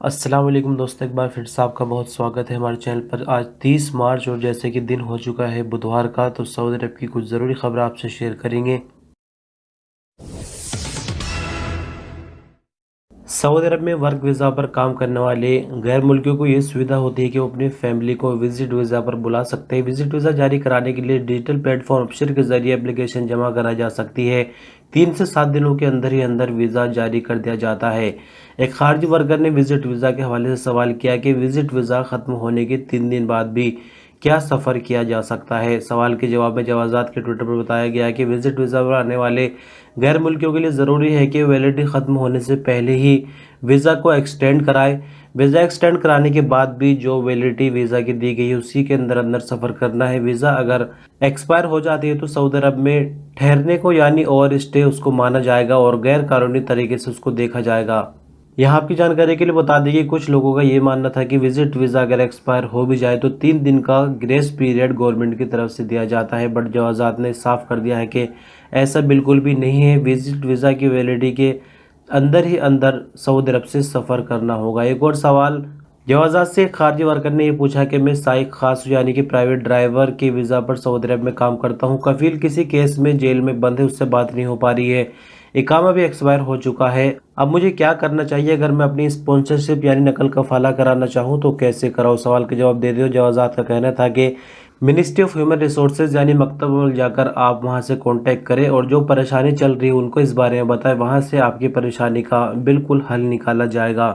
अस्सलाम वालेकुम दोस्तों, एक बार फिर से आपका बहुत स्वागत है हमारे चैनल पर। आज 30 मार्च और जैसे कि दिन हो चुका है बुधवार का, तो सऊदी अरब की कुछ ज़रूरी खबर आपसे शेयर करेंगे। सऊदी अरब में वर्क वीज़ा पर काम करने वाले गैर मुल्कियों को ये सुविधा होती है कि वो अपनी फैमिली को विजिट वीज़ा पर बुला सकते हैं। विजिट वीज़ा जारी कराने के लिए डिजिटल प्लेटफॉर्म अबशर के जरिए एप्लीकेशन जमा कराई जा सकती है। 3 से 7 दिनों के अंदर ही अंदर वीज़ा जारी कर दिया जाता है। एक खारजी वर्कर ने विजिट वीज़ा के हवाले से सवाल किया कि विजिट वीज़ा ख़त्म होने के 3 दिन बाद भी क्या सफ़र किया जा सकता है। सवाल के जवाब में जवाज़ात के ट्विटर पर बताया गया कि विजिट वीज़ा पर आने वाले गैर मुल्कियों के लिए ज़रूरी है कि वैलिडिटी ख़त्म होने से पहले ही वीज़ा को एक्सटेंड कराए। वीज़ा एक्सटेंड कराने के बाद भी जो वैलिडिटी वीज़ा की दी गई है उसी के अंदर अंदर सफ़र करना है। वीज़ा अगर एक्सपायर हो जाती है तो सऊदी अरब में ठहरने को यानी ओवर स्टे उसको माना जाएगा और गैर कानूनी तरीके से उसको देखा जाएगा। यहाँ आपकी जानकारी के लिए बता दें कि कुछ लोगों का ये मानना था कि विजिट वीज़ा अगर एक्सपायर हो भी जाए तो 3 दिन का ग्रेस पीरियड गवर्नमेंट की तरफ से दिया जाता है, बट जवाज़ात ने साफ कर दिया है कि ऐसा बिल्कुल भी नहीं है। विजिट वीज़ा की वैलिडिटी के अंदर ही अंदर सऊदी अरब से सफ़र करना होगा। एक और सवाल जवाज़ात से खारजी वर्कर ने ये पूछा कि मैं साइक खास यानी कि प्राइवेट ड्राइवर की वीज़ा पर सऊदी अरब में काम करता हूँ। कफील किसी केस में जेल में बंद है, उससे बात नहीं हो पा रही है। इकामा भी एक्सपायर हो चुका है। अब मुझे क्या करना चाहिए? अगर मैं अपनी स्पॉन्सरशिप यानी नकल कफाला कराना चाहूँ तो कैसे कराऊँ? सवाल के जवाब दे दो। जवाज़ात का कहना था कि मिनिस्ट्री ऑफ ह्यूमन रिसोर्सेज यानी मकतब में जाकर आप वहां से कांटेक्ट करें और जो परेशानी चल रही है उनको इस बारे में बताएं। वहां से आपकी परेशानी का बिल्कुल हल निकाला जाएगा।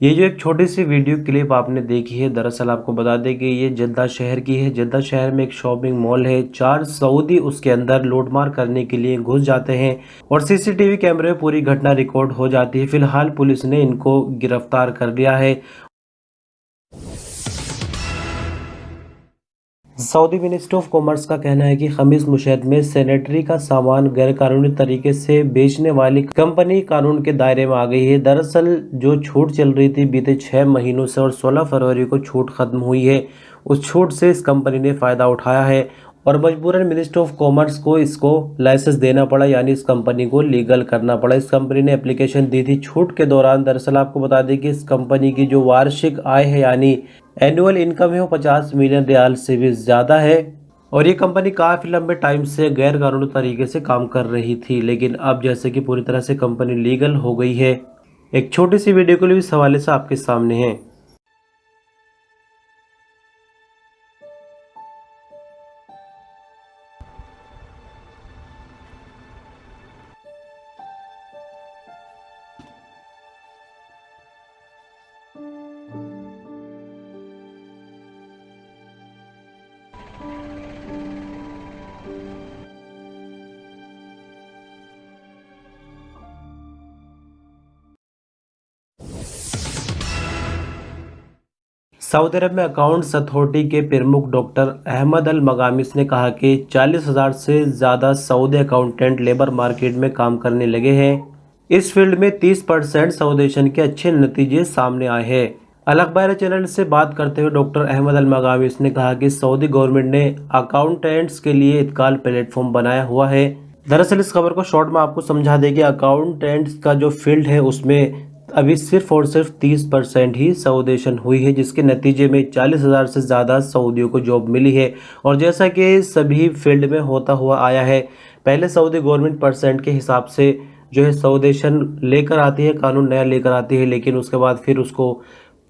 ये जो एक छोटी सी वीडियो क्लिप आपने देखी है, दरअसल आपको बता दें कि ये जद्दा शहर की है। जद्दा शहर में एक शॉपिंग मॉल है। 4 सऊदी उसके अंदर लूटमार करने के लिए घुस जाते हैं और सीसीटीवी कैमरे में पूरी घटना रिकॉर्ड हो जाती है। फिलहाल पुलिस ने इनको गिरफ्तार कर लिया है। सऊदी मिनिस्ट्री ऑफ कॉमर्स का कहना है कि खमीस मुशहद में सैनिटरी का सामान गैरकानूनी तरीके से बेचने वाली कंपनी कानून के दायरे में आ गई है। दरअसल जो छूट चल रही थी बीते 6 महीनों से और 16 फरवरी को छूट खत्म हुई है, उस छूट से इस कंपनी ने फ़ायदा उठाया है और मजबूरन मिनिस्ट्री ऑफ कॉमर्स को इसको लाइसेंस देना पड़ा, यानी इस कंपनी को लीगल करना पड़ा। इस कंपनी ने एप्लीकेशन दी थी छूट के दौरान। दरअसल आपको बता दें कि इस कंपनी की जो वार्षिक आय है यानी एनुअल इनकम है वो 50 मिलियन रियाल से भी ज़्यादा है और ये कंपनी काफ़ी लंबे टाइम से गैर कानूनी तरीके से काम कर रही थी, लेकिन अब जैसे कि पूरी तरह से कंपनी लीगल हो गई है। एक छोटी सी वीडियो के लिए इस हवाले से आपके सामने है। सऊदी अरब में अकाउंट्स अथॉरिटी के प्रमुख डॉक्टर अहमद अल मगामिस ने कहा कि 40,000 से ज़्यादा सऊदी अकाउंटेंट लेबर मार्केट में काम करने लगे हैं। इस फील्ड में 30% सऊदेशन के अच्छे नतीजे सामने आए हैं। अल अखबार चैनल से बात करते हुए डॉक्टर अहमद अल मगामिस ने कहा कि सऊदी गवर्नमेंट ने अकाउंटेंट्स के लिए इत्काल प्लेटफॉर्म बनाया हुआ है। दरअसल इस खबर को शॉर्ट में आपको समझा दें कि अकाउंटेंट्स का जो फील्ड है उसमें अभी सिर्फ और सिर्फ 30% ही सऊदेशन हुई है, जिसके नतीजे में 40,000 से ज़्यादा सऊदियों को जॉब मिली है। और जैसा कि सभी फील्ड में होता हुआ आया है, पहले सऊदी गवर्नमेंट परसेंट के हिसाब से जो है सऊदेशन लेकर आती है, कानून नया लेकर आती है, लेकिन उसके बाद फिर उसको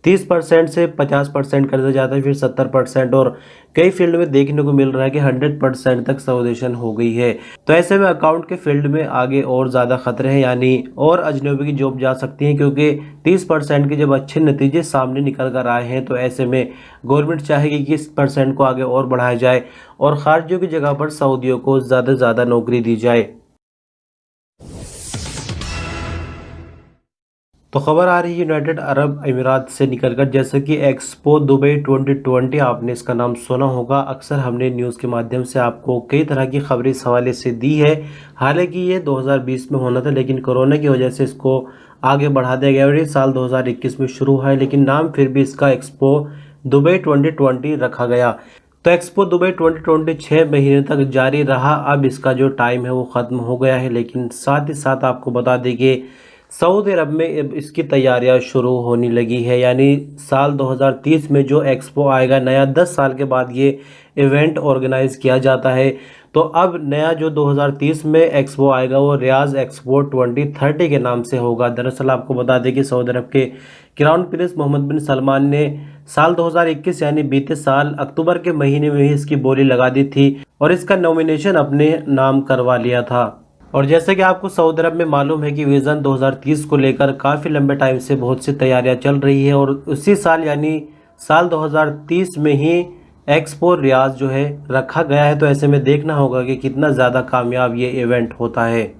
30% से 50% कर दिया जाता है, फिर 70%, और कई फील्ड में देखने को मिल रहा है कि 100% तक सवोदेशन हो गई है। तो ऐसे में अकाउंट के फील्ड में आगे और ज़्यादा खतरे हैं, यानी और अजनबी की जॉब जा सकती है, क्योंकि 30% के जब अच्छे नतीजे सामने निकल कर आए हैं तो ऐसे में गवर्नमेंट चाहेगी कि इस परसेंट को आगे और बढ़ाया जाए और खारजियों की जगह पर सऊदियों को ज़्यादा से ज़्यादा नौकरी दी जाए। तो खबर आ रही है यूनाइटेड अरब अमीरात से निकलकर, जैसे कि एक्सपो दुबई 2020, आपने इसका नाम सुना होगा। अक्सर हमने न्यूज़ के माध्यम से आपको कई तरह की खबरें इस हवाले से दी है। हालांकि ये 2020 में होना था, लेकिन कोरोना की वजह से इसको आगे बढ़ा दिया गया और ये साल 2021 में शुरू हुआ है, लेकिन नाम फिर भी इसका एक्सपो दुबई 2020 रखा गया। तो एक्सपो दुबई 2020 6 महीने तक जारी रहा। अब इसका जो टाइम है वो ख़त्म हो गया है, लेकिन साथ ही साथ आपको बता दें कि सऊदी अरब में अब इसकी तैयारियां शुरू होने लगी है, यानी साल 2030 में जो एक्सपो आएगा नया, 10 साल के बाद ये इवेंट ऑर्गेनाइज किया जाता है। तो अब नया जो 2030 में एक्सपो आएगा वो रियाज एक्सपो 2030 के नाम से होगा। दरअसल आपको बता दें कि सऊदी अरब के क्राउन प्रिंस मोहम्मद बिन सलमान ने साल 2021 यानी बीते साल अक्टूबर के महीने में ही इसकी बोली लगा दी थी और इसका नॉमिनेशन अपने नाम करवा लिया था। और जैसे कि आपको सऊदी अरब में मालूम है कि विज़न 2030 को लेकर काफ़ी लंबे टाइम से बहुत सी तैयारियां चल रही है और उसी साल यानी साल 2030 में ही एक्सपो रियाज जो है रखा गया है। तो ऐसे में देखना होगा कि कितना ज़्यादा कामयाब ये इवेंट होता है।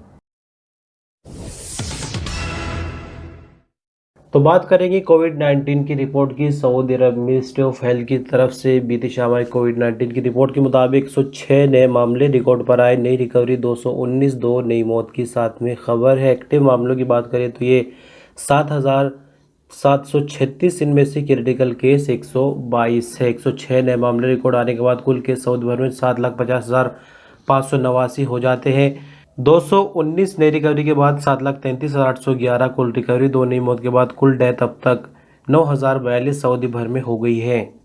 तो बात करेंगे कोविड-19 की रिपोर्ट की। Saudi Arab ministry of health की तरफ से बीती शाम आई कोविड-19 की रिपोर्ट के मुताबिक 106 नए मामले रिकॉर्ड पर आए, नई रिकवरी 219, 2 नई मौत की साथ में खबर है। एक्टिव मामलों की बात करें तो ये 7,736, इनमें से क्रिटिकल केस 122 है। 106 नए मामले रिकॉर्ड आने के बाद कुल केस सऊदी भर में 7,50,589 हो जाते हैं। 219 नई रिकवरी के बाद 7,33,811 कुल रिकवरी, 2 नई मौत के बाद कुल डेथ अब तक 9,042 सऊदी भर में हो गई है।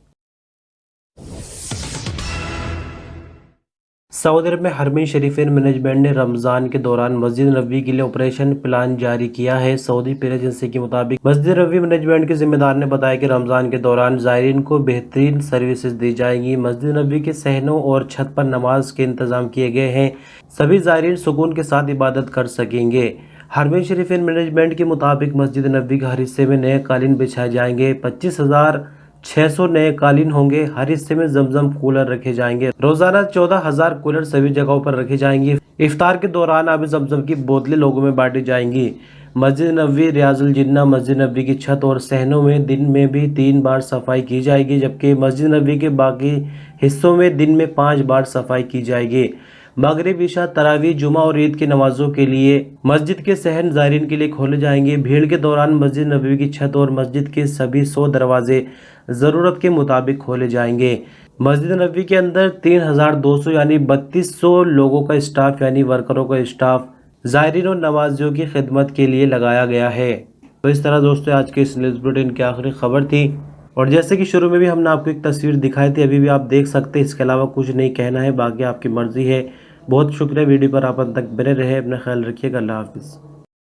सऊदी अरब में हरमैन शरीफेन मैनेजमेंट ने रमज़ान के दौरान मस्जिद नबवी के लिए ऑपरेशन प्लान जारी किया है। सऊदी प्रेस एजेंसी के मुताबिक मस्जिद नबवी मैनेजमेंट के जिम्मेदार ने बताया कि रमज़ान के दौरान ज़ायरीन को बेहतरीन सर्विसेज दी जाएंगी। मस्जिद नबवी के सहनों और छत पर नमाज के इंतज़ाम किए गए हैं। सभी ज़ायरीन सुकून के साथ इबादत कर सकेंगे। हरमैन शरीफेन मैनेजमेंट के मुताबिक मस्जिद नबवी के हर हिस्से में नए कालीन बिछाए जाएंगे। 25,600 नए कालीन होंगे। हर हिस्से में जमजम कूलर रखे जाएंगे। रोजाना 14,000 कूलर सभी जगहों पर रखे जाएंगे। इफ्तार के दौरान आब जमजम की बोतलें लोगों में बांटी जाएंगी। मस्जिद नबवी, रियाजुल जिन्ना मस्जिद नबवी की छत और सहनों में दिन में भी 3 बार सफाई की जाएगी, जबकि मस्जिद नबवी के बाकी हिस्सों में दिन में 5 बार सफाई की जाएगी। मगरिब, इशा, तरावी, जुमा और ईद की नमाजों के लिए मस्जिद के सहन ज़ायरीन के लिए खोले जाएंगे। भीड़ के दौरान मस्जिद नबवी की छत और मस्जिद के सभी 100 दरवाजे ज़रूरत के मुताबिक खोले जाएंगे। मस्जिद नबवी के अंदर 3,200 यानी 3,200 लोगों का स्टाफ यानी वर्करों का स्टाफ ज़ायरीन और नमाजियों की खिदमत के लिए लगाया गया है। तो इस तरह दोस्तों आज के इस न्यूज़ बुलेटिन की आखिरी खबर थी, और जैसे कि शुरू में भी हमने आपको एक तस्वीर दिखाई थी, अभी भी आप देख सकते हैं। इसके अलावा कुछ नहीं कहना है, बाकी आपकी मर्जी है। बहुत शुक्रिया वीडियो पर आप अंत तक बने रहे। अपना ख्याल रखिएगा। अल्लाह हाफिज़।